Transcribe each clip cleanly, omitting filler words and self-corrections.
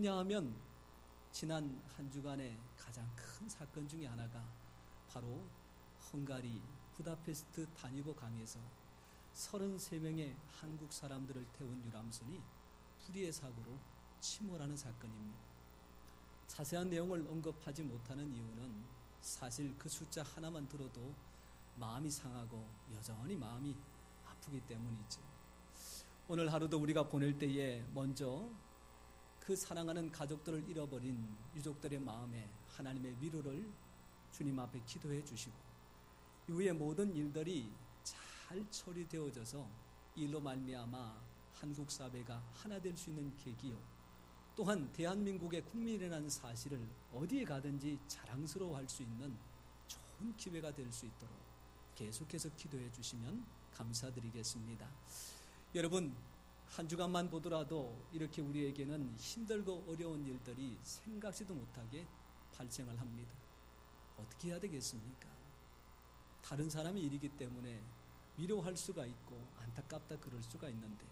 왜냐하면 지난 한 주간의 가장 큰 사건 중에 하나가 바로 헝가리 부다페스트 다뉴브 강에서 33명의 한국 사람들을 태운 유람선이 불의의 사고로 침몰하는 사건입니다. 자세한 내용을 언급하지 못하는 이유는 사실 그 숫자 하나만 들어도 마음이 상하고 여전히 마음이 아프기 때문이죠. 오늘 하루도 우리가 보낼 때에 먼저 그 사랑하는 가족들을 잃어버린 유족들의 마음에 하나님의 위로를 주님 앞에 기도해 주시고, 이후에 모든 일들이 잘 처리되어져서 일로 말미암아 한국 사회가 하나 될 수 있는 계기요, 또한 대한민국의 국민이라는 사실을 어디에 가든지 자랑스러워할 수 있는 좋은 기회가 될 수 있도록 계속해서 기도해 주시면 감사드리겠습니다. 여러분, 한 주간만 보더라도 이렇게 우리에게는 힘들고 어려운 일들이 생각지도 못하게 발생을 합니다. 어떻게 해야 되겠습니까? 다른 사람의 일이기 때문에 위로할 수가 있고 안타깝다 그럴 수가 있는데,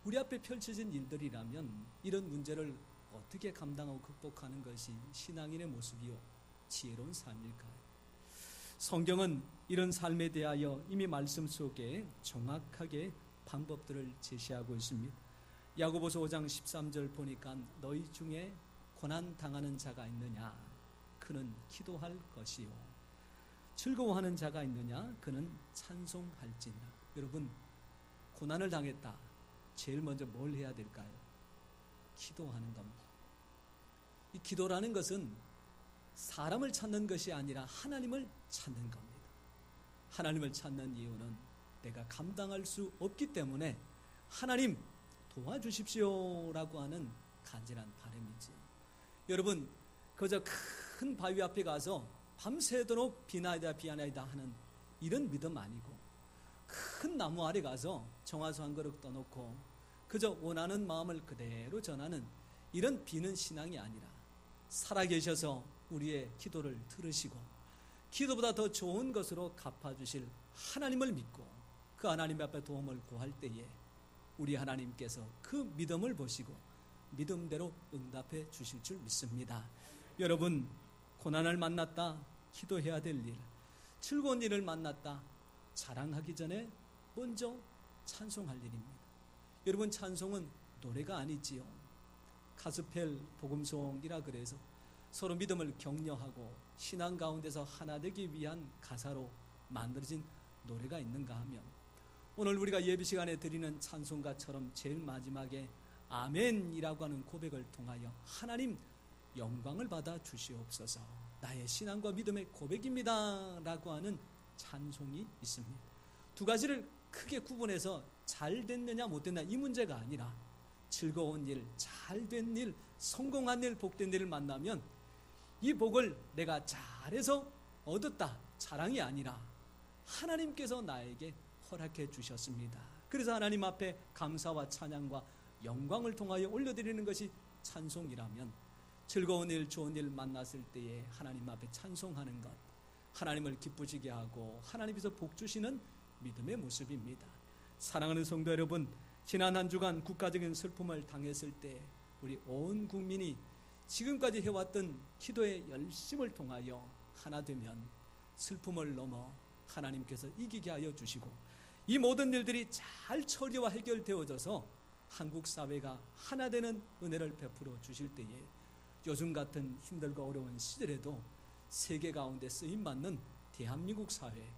우리 앞에 펼쳐진 일들이라면 이런 문제를 어떻게 감당하고 극복하는 것이 신앙인의 모습이요 지혜로운 삶일까요? 성경은 이런 삶에 대하여 이미 말씀 속에 정확하게 방법들을 제시하고 있습니다. 야고보서 5장 13절 보니까 너희 중에 고난 당하는 자가 있느냐? 그는 기도할 것이요. 즐거워하는 자가 있느냐? 그는 찬송할지니라. 여러분, 고난을 당했다. 제일 먼저 뭘 해야 될까요? 기도하는 겁니다. 이 기도라는 것은 사람을 찾는 것이 아니라 하나님을 찾는 겁니다. 하나님을 찾는 이유는 내가 감당할 수 없기 때문에 하나님 도와주십시오 라고 하는 간절한 바람이지. 여러분, 그저 큰 바위 앞에 가서 밤새도록 비나이다 비나이다 하는 이런 믿음 아니고, 큰 나무 아래 가서 정화수 한 그릇 떠놓고 그저 원하는 마음을 그대로 전하는 이런 비는 신앙이 아니라, 살아계셔서 우리의 기도를 들으시고 기도보다 더 좋은 것으로 갚아주실 하나님을 믿고 그 하나님 앞에 도움을 구할 때에 우리 하나님께서 그 믿음을 보시고 믿음대로 응답해 주실 줄 믿습니다. 여러분, 고난을 만났다 기도해야 될 일, 즐거운 일을 만났다 자랑하기 전에 먼저 찬송할 일입니다. 여러분, 찬송은 노래가 아니지요. 가스펠 복음송이라 그래서 서로 믿음을 격려하고 신앙 가운데서 하나 되기 위한 가사로 만들어진 노래가 있는가 하면, 오늘 우리가 예배 시간에 드리는 찬송가처럼 제일 마지막에 아멘이라고 하는 고백을 통하여 하나님 영광을 받아 주시옵소서, 나의 신앙과 믿음의 고백입니다 라고 하는 찬송이 있습니다. 두 가지를 크게 구분해서 잘 됐느냐 못 됐느냐 이 문제가 아니라, 즐거운 일, 잘 된 일, 성공한 일, 복된 일을 만나면 이 복을 내가 잘해서 얻었다 자랑이 아니라 하나님께서 나에게 허락해 주셨습니다. 그래서 하나님 앞에 감사와 찬양과 영광을 통하여 올려드리는 것이 찬송이라면, 즐거운 일, 좋은 일 만났을 때에 하나님 앞에 찬송하는 것, 하나님을 기쁘시게 하고 하나님께서 복 주시는 믿음의 모습입니다. 사랑하는 성도 여러분, 지난 한 주간 국가적인 슬픔을 당했을 때 우리 온 국민이 지금까지 해왔던 기도의 열심을 통하여 하나 되면 슬픔을 넘어 하나님께서 이기게 하여 주시고, 이 모든 일들이 잘 처리와 해결되어져서 한국 사회가 하나 되는 은혜를 베풀어 주실 때에 요즘 같은 힘들고 어려운 시절에도 세계 가운데 쓰임받는 대한민국 사회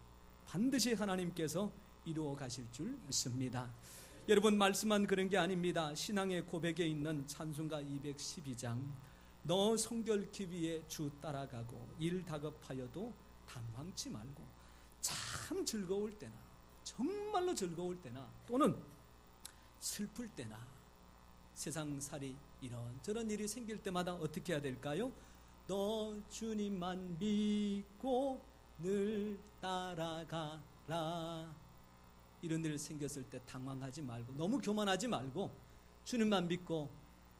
반드시 하나님께서 이루어 가실 줄 믿습니다. 여러분, 말씀만 그런 게 아닙니다. 신앙의 고백에 있는 찬송가 212장, 너 성결기 위해 주 따라가고 일 다급하여도 당황치 말고, 참 즐거울 때나 정말로 즐거울 때나 또는 슬플 때나 세상살이 이런저런 일이 생길 때마다 어떻게 해야 될까요? 너 주님만 믿고 늘 따라가라. 이런 일 생겼을 때 당황하지 말고, 너무 교만하지 말고 주님만 믿고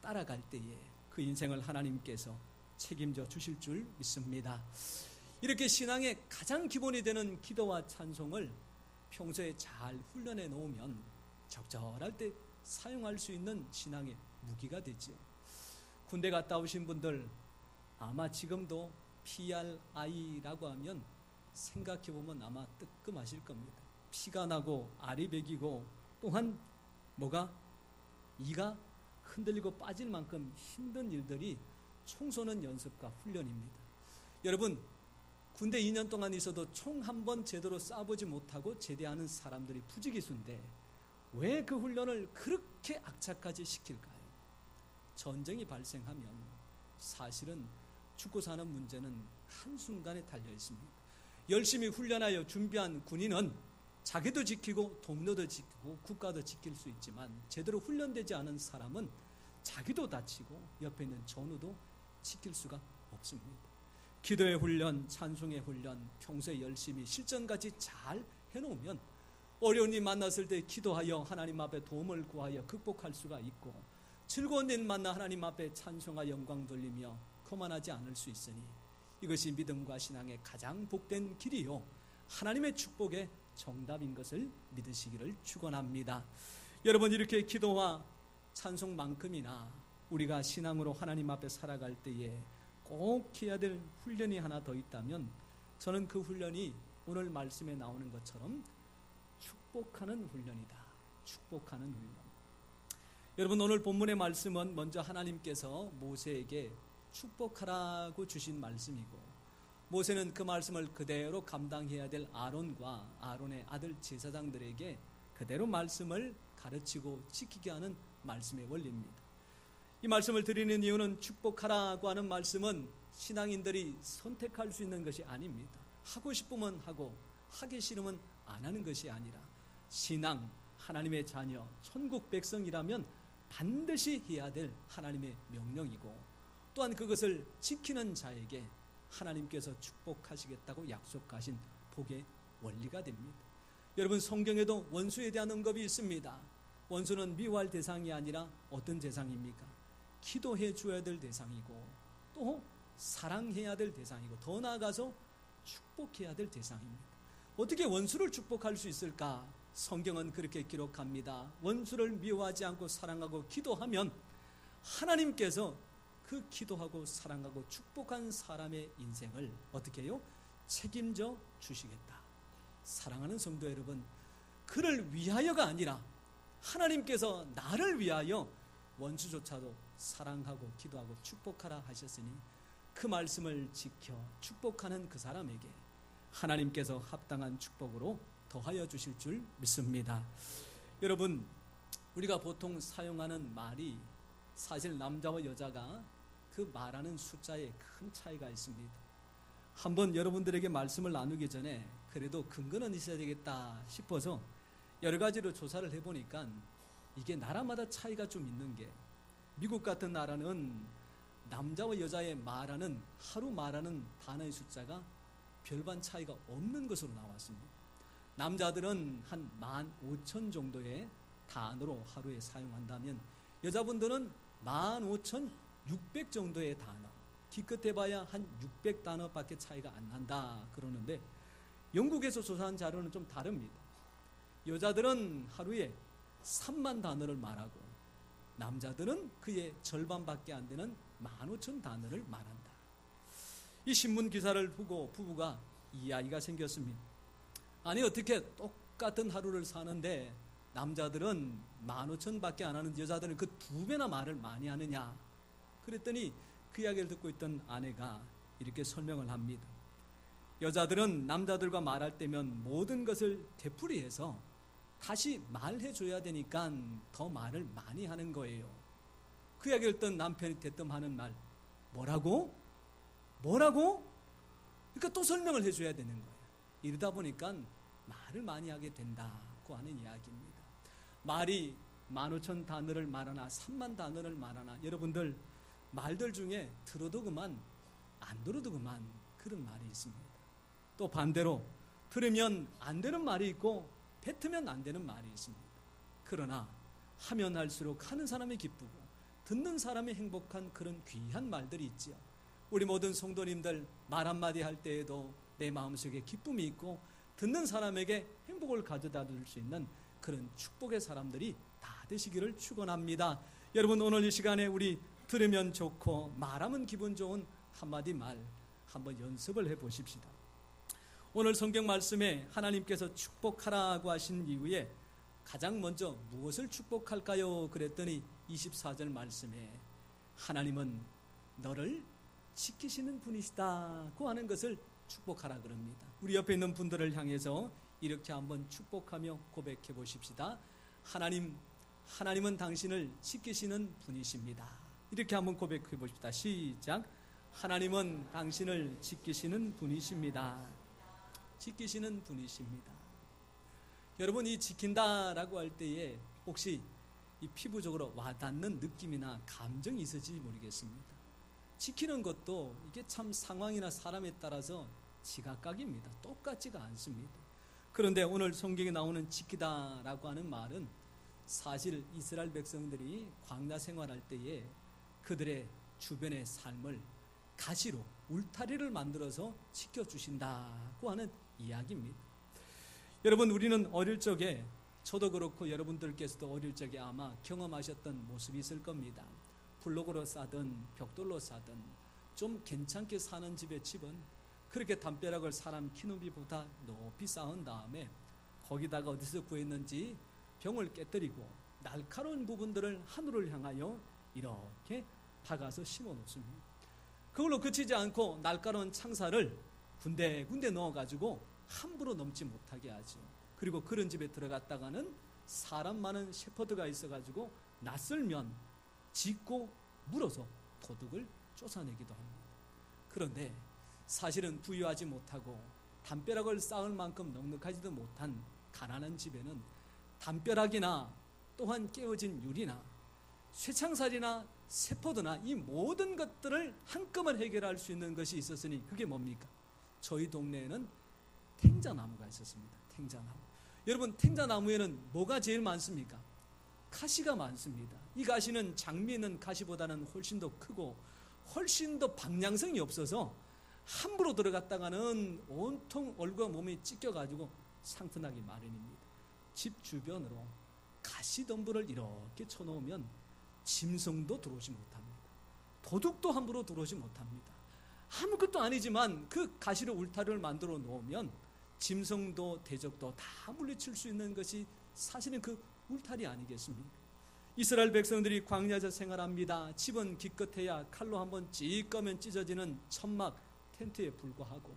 따라갈 때에 그 인생을 하나님께서 책임져 주실 줄 믿습니다. 이렇게 신앙의 가장 기본이 되는 기도와 찬송을 평소에 잘 훈련해 놓으면 적절할 때 사용할 수 있는 신앙의 무기가 되죠. 군대 갔다 오신 분들 아마 지금도 PRI라고 하면 생각해보면 아마 뜨끔하실 겁니다. 피가 나고 알이 배기고 또한 뭐가 이가 흔들리고 빠질 만큼 힘든 일들이 총 쏘는 연습과 훈련입니다. 여러분, 군대 2년 동안 있어도 총 한 번 제대로 쏴보지 못하고 제대하는 사람들이 부지기수인데 왜 그 훈련을 그렇게 악착까지 시킬까요? 전쟁이 발생하면 사실은 죽고 사는 문제는 한순간에 달려 있습니다. 열심히 훈련하여 준비한 군인은 자기도 지키고 동료도 지키고 국가도 지킬 수 있지만 제대로 훈련되지 않은 사람은 자기도 다치고 옆에 있는 전우도 지킬 수가 없습니다. 기도의 훈련, 찬송의 훈련, 평소에 열심히 실전까지 잘 해놓으면 어려운 일 만났을 때 기도하여 하나님 앞에 도움을 구하여 극복할 수가 있고 즐거운 일 만나 하나님 앞에 찬송과 영광 돌리며 거만하지 않을 수 있으니 이것이 믿음과 신앙의 가장 복된 길이요 하나님의 축복의 정답인 것을 믿으시기를 축원합니다. 여러분, 이렇게 기도와 찬송만큼이나 우리가 신앙으로 하나님 앞에 살아갈 때에 꼭 해야 될 훈련이 하나 더 있다면 저는 그 훈련이 오늘 말씀에 나오는 것처럼 축복하는 훈련이다. 축복하는 훈련. 여러분, 오늘 본문의 말씀은 먼저 하나님께서 모세에게 축복하라고 주신 말씀이고 모세는 그 말씀을 그대로 감당해야 될 아론과 아론의 아들 제사장들에게 그대로 말씀을 가르치고 지키게 하는 말씀의 원리입니다. 이 말씀을 드리는 이유는 축복하라고 하는 말씀은 신앙인들이 선택할 수 있는 것이 아닙니다. 하고 싶으면 하고 하기 싫으면 안 하는 것이 아니라 신앙, 하나님의 자녀, 천국 백성이라면 반드시 해야 될 하나님의 명령이고 또한 그것을 지키는 자에게 하나님께서 축복하시겠다고 약속하신 복의 원리가 됩니다. 여러분, 성경에도 원수에 대한 언급이 있습니다. 원수는 미워할 대상이 아니라 어떤 대상입니까? 기도해 줘야 될 대상이고 또 사랑해야 될 대상이고 더 나아가서 축복해야 될 대상입니다. 어떻게 원수를 축복할 수 있을까? 성경은 그렇게 기록합니다. 원수를 미워하지 않고 사랑하고 기도하면 하나님께서 그 기도하고 사랑하고 축복한 사람의 인생을 어떻게 해요? 책임져 주시겠다. 사랑하는 성도 여러분, 그를 위하여가 아니라 하나님께서 나를 위하여 원수조차도 사랑하고 기도하고 축복하라 하셨으니 그 말씀을 지켜 축복하는 그 사람에게 하나님께서 합당한 축복으로 더하여 주실 줄 믿습니다. 여러분, 우리가 보통 사용하는 말이 사실 남자와 여자가 그 말하는 숫자에 큰 차이가 있습니다. 한번 여러분들에게 말씀을 나누기 전에 그래도 근거는 있어야 되겠다 싶어서 여러 가지로 조사를 해보니까 이게 나라마다 차이가 좀 있는 게 미국 같은 나라는 남자와 여자의 말하는 하루 말하는 단어의 숫자가 별반 차이가 없는 것으로 나왔습니다. 남자들은 한 15,000 정도의 단어로 하루에 사용한다면 여자분들은 15,600 정도의 단어, 기껏 해봐야 한 600단어밖에 차이가 안 난다 그러는데 영국에서 조사한 자료는 좀 다릅니다. 여자들은 하루에 3만 단어를 말하고 남자들은 그의 절반밖에 안 되는 15,000 단어를 말한다. 이 신문 기사를 보고 부부가 이야기가 생겼습니다. 아니, 어떻게 똑같은 하루를 사는데 남자들은 15,000밖에 안 하는 여자들은 그 2배나 말을 많이 하느냐. 그랬더니 그 이야기를 듣고 있던 아내가 이렇게 설명을 합니다. 여자들은 남자들과 말할 때면 모든 것을 되풀이해서 다시 말해줘야 되니까 더 말을 많이 하는 거예요. 그 이야기를 듣던 남편이 대뜸하는 말, 뭐라고? 그러니까 또 설명을 해줘야 되는 거예요. 이러다 보니까 말을 많이 하게 된다고 하는 이야기입니다. 말이 15,000 단어를 말하나 3만 단어를 말하나 여러분들 말들 중에 들어도 그만 안 들어도 그만 그런 말이 있습니다. 또 반대로 들으면 안 되는 말이 있고 뱉으면 안 되는 말이 있습니다. 그러나 하면 할수록 하는 사람이 기쁘고 듣는 사람이 행복한 그런 귀한 말들이 있지요. 우리 모든 성도님들 말 한마디 할 때에도 내 마음속에 기쁨이 있고 듣는 사람에게 행복을 가져다 줄 수 있는 그런 축복의 사람들이 다 되시기를 축원합니다. 여러분, 오늘 이 시간에 우리 들으면 좋고 말하면 기분 좋은 한마디 말 한번 연습을 해보십시다. 오늘 성경 말씀에 하나님께서 축복하라고 하신 이후에 가장 먼저 무엇을 축복할까요? 그랬더니 24절 말씀에 하나님은 너를 지키시는 분이시다고 하는 것을 축복하라 그럽니다. 우리 옆에 있는 분들을 향해서 이렇게 한번 축복하며 고백해 보십시다. 하나님은 당신을 지키시는 분이십니다. 이렇게 한번 고백해 보십시다. 시작. 하나님은 당신을 지키시는 분이십니다. 지키시는 분이십니다. 여러분, 이 지킨다라고 할 때에 혹시 이 피부적으로 와닿는 느낌이나 감정이 있을지 모르겠습니다. 지키는 것도 이게 참 상황이나 사람에 따라서 지각각입니다. 똑같지가 않습니다. 그런데 오늘 성경에 나오는 지키다라고 하는 말은 사실 이스라엘 백성들이 광야 생활할 때에 그들의 주변의 삶을 가시로 울타리를 만들어서 지켜주신다고 하는 이야기입니다. 여러분, 우리는 어릴 적에 저도 그렇고 여러분들께서도 어릴 적에 아마 경험하셨던 모습이 있을 겁니다. 블록으로 싸든 벽돌로 싸든 좀 괜찮게 사는 집의 집은 그렇게 담벼락을 사람 키높이보다 높이 쌓은 다음에 거기다가 어디서 구했는지 병을 깨뜨리고 날카로운 부분들을 하늘을 향하여 이렇게 박아서 심어 놓습니다. 그걸로 그치지 않고 날카로운 창살을 군데군데 넣어가지고 함부로 넘지 못하게 하죠. 그리고 그런 집에 들어갔다가는 사람 많은 셰퍼드가 있어가지고 낯설면 짖고 물어서 도둑을 쫓아내기도 합니다. 그런데 사실은 부유하지 못하고 담벼락을 쌓을 만큼 넉넉하지도 못한 가난한 집에는 담벼락이나 또한 깨어진 유리나 쇠창살이나 셰퍼드나 이 모든 것들을 한꺼번에 해결할 수 있는 것이 있었으니 그게 뭡니까? 저희 동네에는 탱자나무가 있었습니다. 탱자나무. 여러분, 탱자나무에는 뭐가 제일 많습니까? 가시가 많습니다. 이 가시는 장미 있는 가시보다는 훨씬 더 크고 훨씬 더 방향성이 없어서 함부로 들어갔다가는 온통 얼굴과 몸이 찢겨가지고 상처나기 마련입니다. 집 주변으로 가시덤불을 이렇게 쳐놓으면 짐승도 들어오지 못합니다. 도둑도 함부로 들어오지 못합니다. 아무것도 아니지만 그 가시로 울타리를 만들어 놓으면 짐승도 대적도 다 물리칠 수 있는 것이 사실은 그 울타리 아니겠습니까? 이스라엘 백성들이 광야에서 생활합니다. 집은 기껏해야 칼로 한번 찌 꺼면 찢어지는 천막 텐트에 불과하고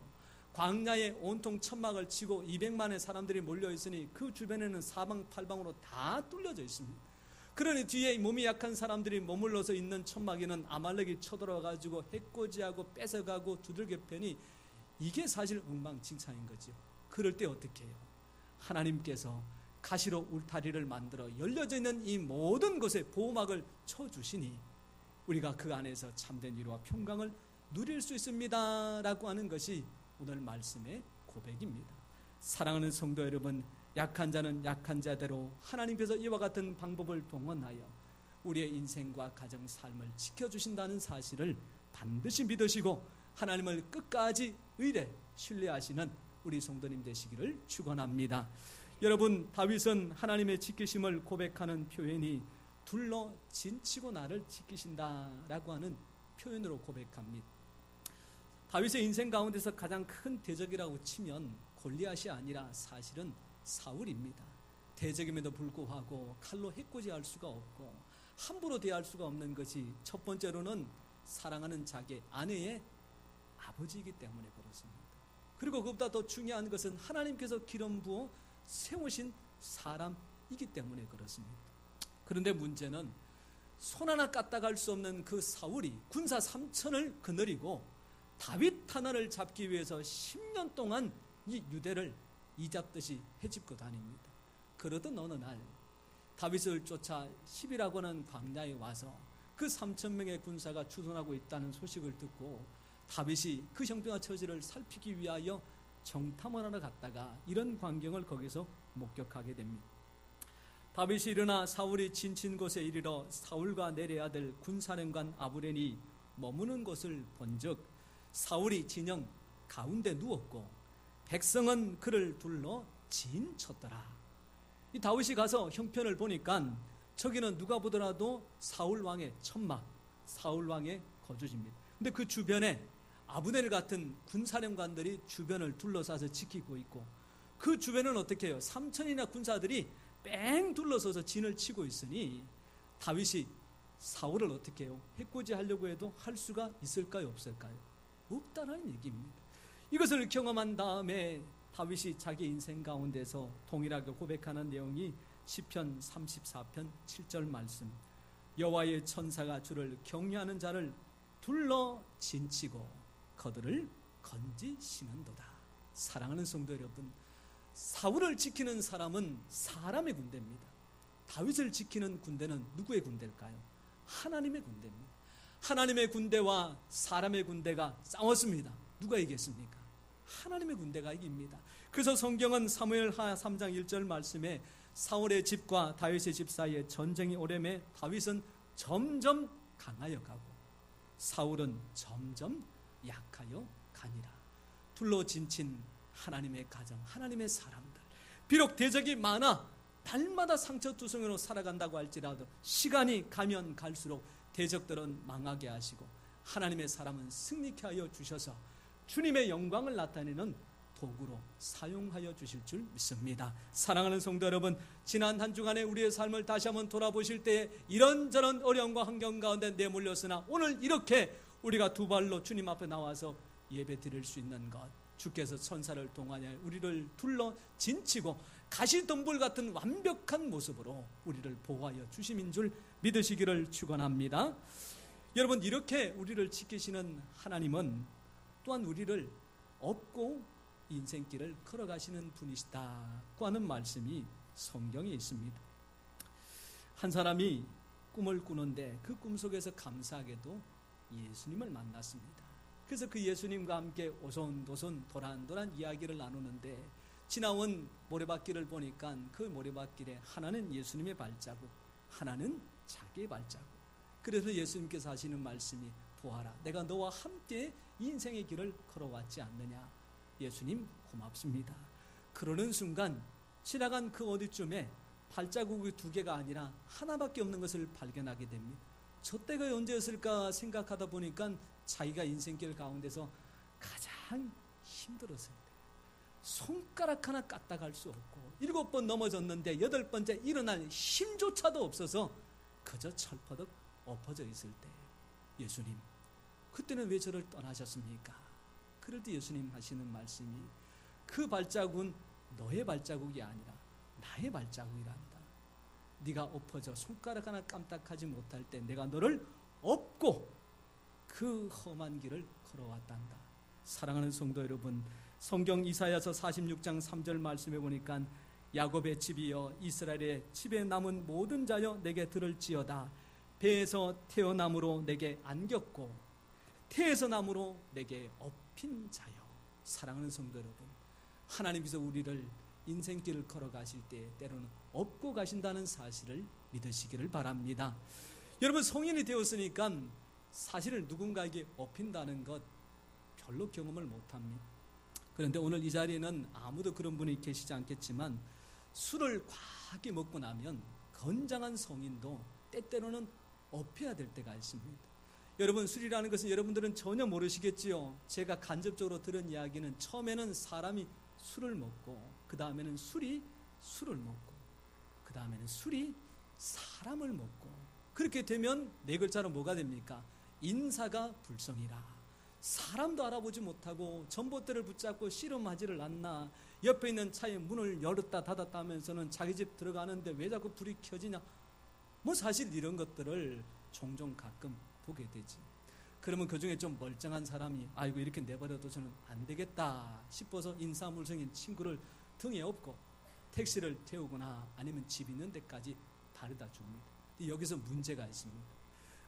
광야에 온통 천막을 치고 200만의 사람들이 몰려 있으니 그 주변에는 사방팔방으로 다 뚫려져 있습니다. 그러니 뒤에 몸이 약한 사람들이 머물러서 있는 천막에는 아말렉이 쳐들어가지고 해코지하고 뺏어가고 두들겨 패니 이게 사실 엉망진창인 거죠. 그럴 때 어떻게 해요? 하나님께서 가시로 울타리를 만들어 열려져 있는 이 모든 곳에 보호막을 쳐주시니 우리가 그 안에서 참된 위로와 평강을 누릴 수 있습니다 라고 하는 것이 오늘 말씀의 고백입니다. 사랑하는 성도 여러분, 약한 자는 약한 자대로 하나님께서 이와 같은 방법을 동원하여 우리의 인생과 가정 삶을 지켜주신다는 사실을 반드시 믿으시고 하나님을 끝까지 의뢰 신뢰하시는 우리 성도님 되시기를 축원합니다. 여러분, 다윗은 하나님의 지키심을 고백하는 표현이 둘러 진치고 나를 지키신다라고 하는 표현으로 고백합니다. 다윗의 인생 가운데서 가장 큰 대적이라고 치면 골리앗이 아니라 사실은 사울입니다. 대적임에도 불구하고 칼로 해코지할 수가 없고 함부로 대할 수가 없는 것이 첫 번째로는 사랑하는 자기 아내의 아버지이기 때문에 그렇습니다. 그리고 그보다 더 중요한 것은 하나님께서 기름 부어 세우신 사람이기 때문에 그렇습니다. 그런데 문제는 손 하나 까딱할 수 없는 그 사울이 군사 3천을 거느리고 다윗 하나를 잡기 위해서 10년 동안 이 유대를 이잡듯이 헤집고 다닙니다. 그러던 어느 날 다윗을 쫓아 10이라고 하는 광야에 와서 그 3천 명의 군사가 주둔하고 있다는 소식을 듣고 다윗이 그 형편과 처지를 살피기 위하여 정탐을 하러 갔다가 이런 광경을 거기서 목격하게 됩니다. 다윗이 일어나 사울이 진친 곳에 이르러 사울과 내레 아들 군사령관 아브넬이 머무는 곳을 본즉 사울이 진영 가운데 누웠고 백성은 그를 둘러 진쳤더라. 이 다윗이 가서 형편을 보니까 저기는 누가 보더라도 사울 왕의 천막, 사울 왕의 거주지입니다. 근데 그 주변에 아브넬 같은 군사령관들이 주변을 둘러싸서 지키고 있고, 그 주변은 어떻게 해요? 3천이나 군사들이 뺑 둘러서서 진을 치고 있으니 다윗이 사울을 어떻게 해요? 해코지하려고 해도 할 수가 있을까요? 없을까요? 없다는 얘기입니다. 이것을 경험한 다음에 다윗이 자기 인생 가운데서 동일하게 고백하는 내용이 시편 34편 7절 말씀. 여호와의 천사가 주를 경외하는 자를 둘러 진치고 그들을 건지시는도다. 사랑하는 성도 여러분, 사울을 지키는 사람은 사람의 군대입니다. 다윗을 지키는 군대는 누구의 군대일까요? 하나님의 군대입니다. 하나님의 군대와 사람의 군대가 싸웠습니다. 누가 이겼습니까? 하나님의 군대가 이깁니다. 그래서 성경은 사무엘하 3장 1절 말씀에 사울의 집과 다윗의 집 사이에 전쟁이 오래매 다윗은 점점 강하여 가고 사울은 점점 약하여 가니라. 둘러 진친 하나님의 가정, 하나님의 사람들, 비록 대적이 많아 날마다 상처투성이로 살아간다고 할지라도 시간이 가면 갈수록 대적들은 망하게 하시고 하나님의 사람은 승리케 하여 주셔서 주님의 영광을 나타내는 도구로 사용하여 주실 줄 믿습니다. 사랑하는 성도 여러분, 지난 한 주간의 우리의 삶을 다시 한번 돌아보실 때에 이런저런 어려움과 환경 가운데 내몰렸으나 오늘 이렇게 우리가 두 발로 주님 앞에 나와서 예배 드릴 수 있는 것, 주께서 천사를 동하여 우리를 둘러 진치고 가시덤불 같은 완벽한 모습으로 우리를 보호하여 주심인 줄 믿으시기를 축원합니다. 여러분, 이렇게 우리를 지키시는 하나님은 또한 우리를 업고 인생길을 걸어가시는 분이시다고 하는 말씀이 성경에 있습니다. 한 사람이 꿈을 꾸는데 그 꿈 속에서 감사하게도 예수님을 만났습니다. 그래서 그 예수님과 함께 오손도손 도란도란 이야기를 나누는데 지나온 모래밭길을 보니까 그 모래밭길에 하나는 예수님의 발자국, 하나는 자기의 발자국. 그래서 예수님께서 하시는 말씀이 보아라, 내가 너와 함께 인생의 길을 걸어왔지 않느냐. 예수님 고맙습니다. 그러는 순간 지나간 그 어디쯤에 발자국이 두 개가 아니라 하나밖에 없는 것을 발견하게 됩니다. 저 때가 언제였을까 생각하다 보니까 자기가 인생길 가운데서 가장 힘들었을 때, 손가락 하나 까딱할 수 없고 7번 넘어졌는데 8번째 일어날 힘조차도 없어서 그저 철퍼덕 엎어져 있을 때, 예수님 그때는 왜 저를 떠나셨습니까? 그럴 때 예수님 하시는 말씀이 그 발자국은 너의 발자국이 아니라 나의 발자국이란다. 네가 엎어져 손가락 하나 깜딱하지 못할 때 내가 너를 업고 그 험한 길을 걸어왔단다. 사랑하는 성도 여러분, 성경 이사야서 46장 3절 말씀해 보니까 야곱의 집이여 이스라엘의 집에 남은 모든 자여 내게 들을지어다. 배에서 태어남으로 내게 안겼고 태에서 남으로 내게 업힌 자여. 사랑하는 성도 여러분, 하나님께서 우리를 인생길을 걸어가실 때 때로는 업고 가신다는 사실을 믿으시기를 바랍니다. 여러분, 성인이 되었으니까 사실을 누군가에게 업힌다는 것 별로 경험을 못합니다. 그런데 오늘 이 자리에는 아무도 그런 분이 계시지 않겠지만 술을 과하게 먹고 나면 건장한 성인도 때때로는 업혀야 될 때가 있습니다. 여러분, 술이라는 것은 여러분들은 전혀 모르시겠지요. 제가 간접적으로 들은 이야기는 처음에는 사람이 술을 먹고 그 다음에는 술이 술을 먹고 그 다음에는 술이 사람을 먹고 그렇게 되면 네 글자로 뭐가 됩니까? 인사가 불성이라. 사람도 알아보지 못하고 전봇대를 붙잡고 씨름하지를 않나. 옆에 있는 차의 문을 열었다 닫았다 하면서는 자기 집 들어가는데 왜 자꾸 불이 켜지냐. 뭐 사실 이런 것들을 종종 가끔 보게 되지. 그러면 그 중에 좀 멀쩡한 사람이 아이고 이렇게 내버려둬서는 안 되겠다 싶어서 인사물성인 친구를 등에 업고 택시를 태우거나 아니면 집 있는 데까지 바르다 줍니다. 여기서 문제가 있습니다.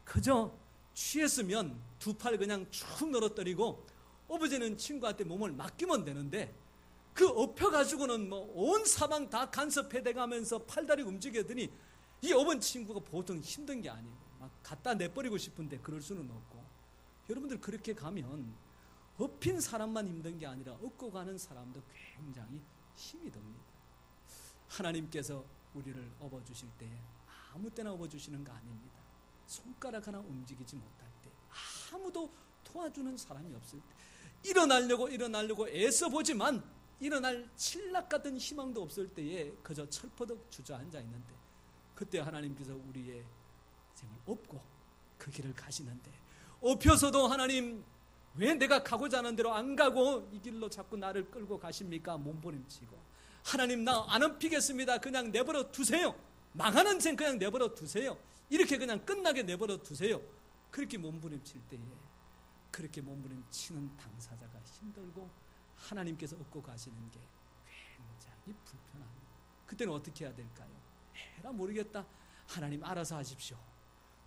그저 취했으면 두 팔 그냥 축 늘어뜨리고 업어지는 친구한테 몸을 맡기면 되는데 그 업혀가지고는 뭐 온 사방 다 간섭해대가면서 팔다리 움직이더니 이 업은 친구가 보통 힘든 게 아니고 막 갖다 내버리고 싶은데 그럴 수는 없고, 여러분들 그렇게 가면 업힌 사람만 힘든 게 아니라 업고 가는 사람도 굉장히 힘이 듭니다. 하나님께서 우리를 업어주실 때 아무 때나 업어주시는 거 아닙니다. 손가락 하나 움직이지 못할 때, 아무도 도와주는 사람이 없을 때, 일어나려고 애써 보지만 일어날 칠락 같은 희망도 없을 때에 그저 철퍼덕 주저앉아 있는데, 그때 하나님께서 우리의 생을 업고 그 길을 가시는데, 엎혀서도 하나님 왜 내가 가고자 하는 대로 안 가고 이 길로 자꾸 나를 끌고 가십니까? 몸부림치고, 하나님 나 안 엎히겠습니다. 그냥 내버려 두세요. 망하는 생 그냥 내버려 두세요. 이렇게 그냥 끝나게 내버려 두세요. 그렇게 몸부림칠 때에, 그렇게 몸부림치는 당사자가 힘들고 하나님께서 업고 가시는 게 굉장히 불편합니다. 그때는 어떻게 해야 될까요? 에라 모르겠다. 하나님 알아서 하십시오.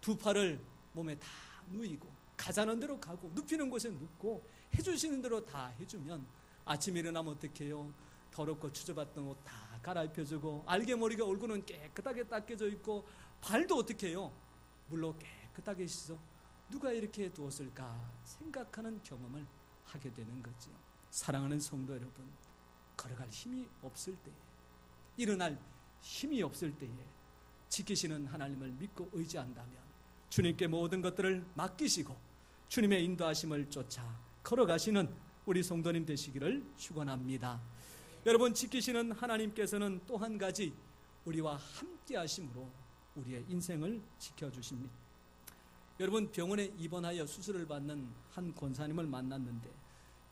두 팔을 몸에 다 누이고 가자는 대로 가고 눕히는 곳에 눕고 해주시는 대로 다 해주면 아침에 일어나면 어떻게 해요? 더럽고 추저봤던 옷 다 갈아입혀주고 알게 모르게 얼굴은 깨끗하게 닦여져 있고 발도 어떻게 해요? 물로 깨끗하게 씻어 누가 이렇게 두었을까 생각하는 경험을 하게 되는 거죠. 사랑하는 성도 여러분, 걸어갈 힘이 없을 때에, 일어날 힘이 없을 때에 지키시는 하나님을 믿고 의지한다면 주님께 모든 것들을 맡기시고 주님의 인도하심을 쫓아 걸어가시는 우리 성도님 되시기를 축원합니다. 여러분, 지키시는 하나님께서는 또 한 가지 우리와 함께 하심으로 우리의 인생을 지켜주십니다. 여러분, 병원에 입원하여 수술을 받는 한 권사님을 만났는데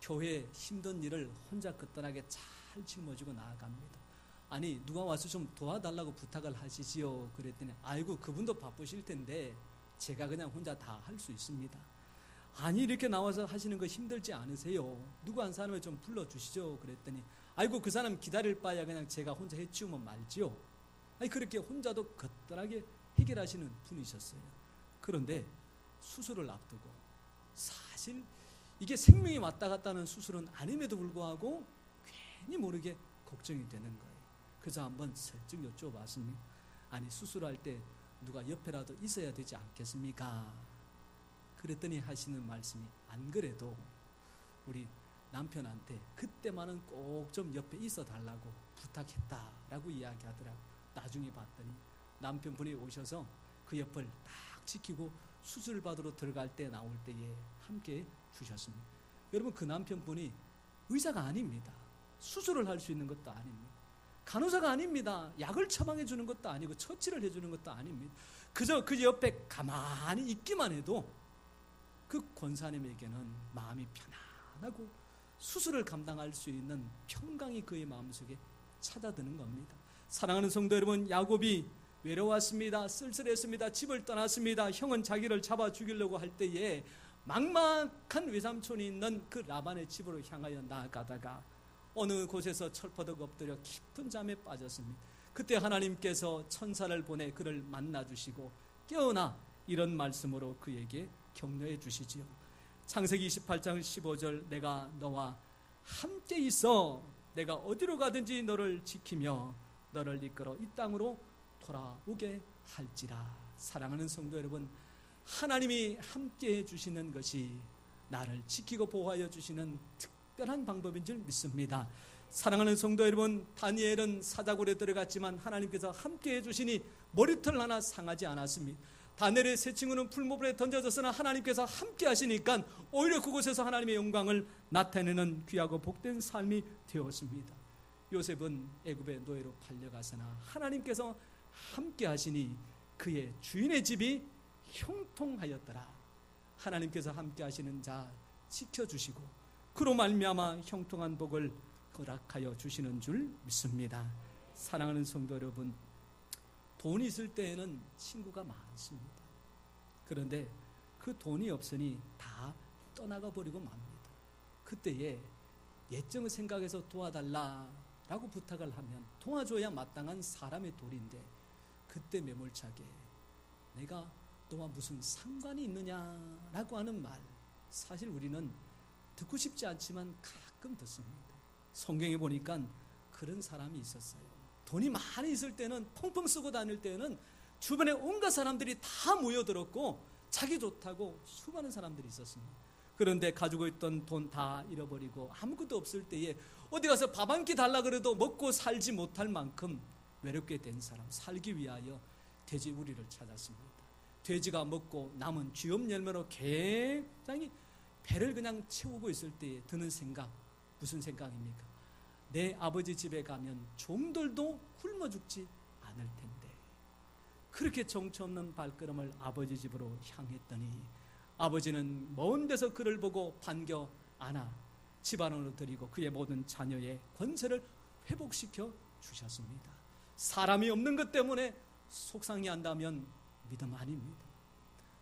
교회에 힘든 일을 혼자 거뜬하게 잘 짊어지고 나아갑니다. 아니, 누가 와서 좀 도와달라고 부탁을 하시지요. 그랬더니 아이고 그분도 바쁘실 텐데 제가 그냥 혼자 다 할 수 있습니다. 아니, 이렇게 나와서 하시는 거 힘들지 않으세요? 누구 한 사람을 좀 불러주시죠. 그랬더니 아이고 그 사람 기다릴 바야 그냥 제가 혼자 해치우면 말지요. 아니, 그렇게 혼자도 거뜬하게 해결하시는 분이셨어요. 그런데 수술을 앞두고, 사실 이게 생명이 왔다 갔다 하는 수술은 아님에도 불구하고 괜히 모르게 걱정이 되는 거예요. 그래서 한번 슬쩍 여쭤봤습니다. 아니, 수술할 때 누가 옆에라도 있어야 되지 않겠습니까? 그랬더니 하시는 말씀이, 안 그래도 우리 남편한테 그때만은 꼭 좀 옆에 있어 달라고 부탁했다라고 이야기하더라고요. 나중에 봤더니 남편분이 오셔서 그 옆을 딱 지키고 수술 받으러 들어갈 때 나올 때에 함께 주셨습니다. 여러분, 그 남편분이 의사가 아닙니다. 수술을 할 수 있는 것도 아닙니다. 간호사가 아닙니다. 약을 처방해 주는 것도 아니고 처치를 해주는 것도 아닙니다. 그저 그 옆에 가만히 있기만 해도 그 권사님에게는 마음이 편안하고 수술을 감당할 수 있는 평강이 그의 마음속에 찾아드는 겁니다. 사랑하는 성도 여러분, 야곱이 외로웠습니다. 쓸쓸했습니다. 집을 떠났습니다. 형은 자기를 잡아 죽이려고 할 때에 막막한 외삼촌이 있는 그 라반의 집으로 향하여 나아가다가 어느 곳에서 철퍼덕 엎드려 깊은 잠에 빠졌습니다. 그때 하나님께서 천사를 보내 그를 만나주시고 깨어나 이런 말씀으로 그에게 격려해 주시지요. 창세기 28장 15절, 내가 너와 함께 있어 내가 어디로 가든지 너를 지키며 너를 이끌어 이 땅으로 돌아오게 할지라. 사랑하는 성도 여러분, 하나님이 함께 해주시는 것이 나를 지키고 보호하여 주시는 특별한 방법인 줄 믿습니다. 사랑하는 성도 여러분, 다니엘은 사자굴에 들어갔지만 하나님께서 함께 해주시니 머리털 하나 상하지 않았습니다. 다니엘의 새 친구는 풀무불에 던져졌으나 하나님께서 함께 하시니까 오히려 그곳에서 하나님의 영광을 나타내는 귀하고 복된 삶이 되었습니다. 요셉은 애굽의 노예로 팔려가서나 하나님께서 함께 하시니 그의 주인의 집이 형통하였더라. 하나님께서 함께 하시는 자 지켜주시고 그로 말미암아 형통한 복을 허락하여 주시는 줄 믿습니다. 사랑하는 성도 여러분, 돈이 있을 때에는 친구가 많습니다. 그런데 그 돈이 없으니 다 떠나가 버리고 맙니다. 그때에 예정을 생각해서 도와달라라고 부탁을 하면 도와줘야 마땅한 사람의 도리인데, 그때 매몰차게 내가 너와 무슨 상관이 있느냐라고 하는 말, 사실 우리는 듣고 싶지 않지만 가끔 듣습니다. 성경에 보니까 그런 사람이 있었어요. 돈이 많이 있을 때는, 펑펑 쓰고 다닐 때는 주변에 온갖 사람들이 다 모여들었고 자기 좋다고 수많은 사람들이 있었습니다. 그런데 가지고 있던 돈 다 잃어버리고 아무것도 없을 때에 어디 가서 밥 한 끼 달라 그래도 먹고 살지 못할 만큼 외롭게 된 사람, 살기 위하여 돼지우리를 찾았습니다. 돼지가 먹고 남은 쥐업 열매로 굉장히 배를 그냥 채우고 있을 때 드는 생각, 무슨 생각입니까? 내 아버지 집에 가면 종들도 굶어 죽지 않을 텐데. 그렇게 정처 없는 발걸음을 아버지 집으로 향했더니 아버지는 먼 데서 그를 보고 반겨 안아 집안으로 들이고 그의 모든 자녀의 권세를 회복시켜 주셨습니다. 사람이 없는 것 때문에 속상해 한다면 믿음 아닙니다.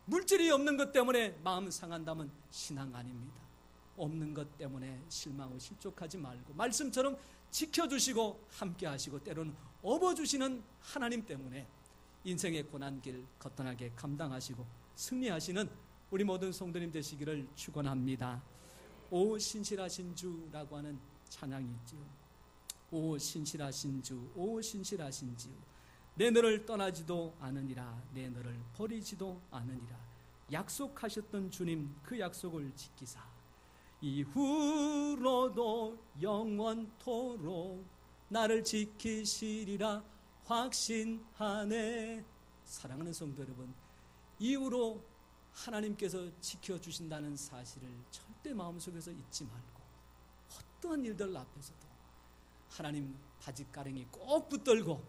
물질이 없는 것 때문에 마음 상한다면 신앙 아닙니다. 없는 것 때문에 실망하고 실족하지 말고 말씀처럼 지켜주시고 함께하시고 때로는 업어주시는 하나님 때문에 인생의 고난길 거뜬하게 감당하시고 승리하시는 우리 모든 성도님 되시기를 축원합니다. 오 신실하신 주라고 하는 찬양이 있지요. 오 신실하신 주, 오 신실하신 주, 내 너를 떠나지도 않으니라, 내 너를 버리지도 않으니라. 약속하셨던 주님, 그 약속을 지키사 이후로도 영원토록 나를 지키시리라 확신하네. 사랑하는 성도 여러분, 이후로 하나님께서 지켜주신다는 사실을 절대 마음속에서 잊지 말고 어떠한 일들 앞에서도 하나님 바짓가랑이 꼭 붙들고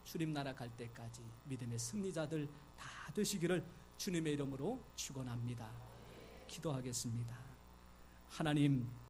주님 나라 갈 때까지 믿음의 승리자들 다 되시기를 주님의 이름으로 축원합니다. 기도하겠습니다. 하나님,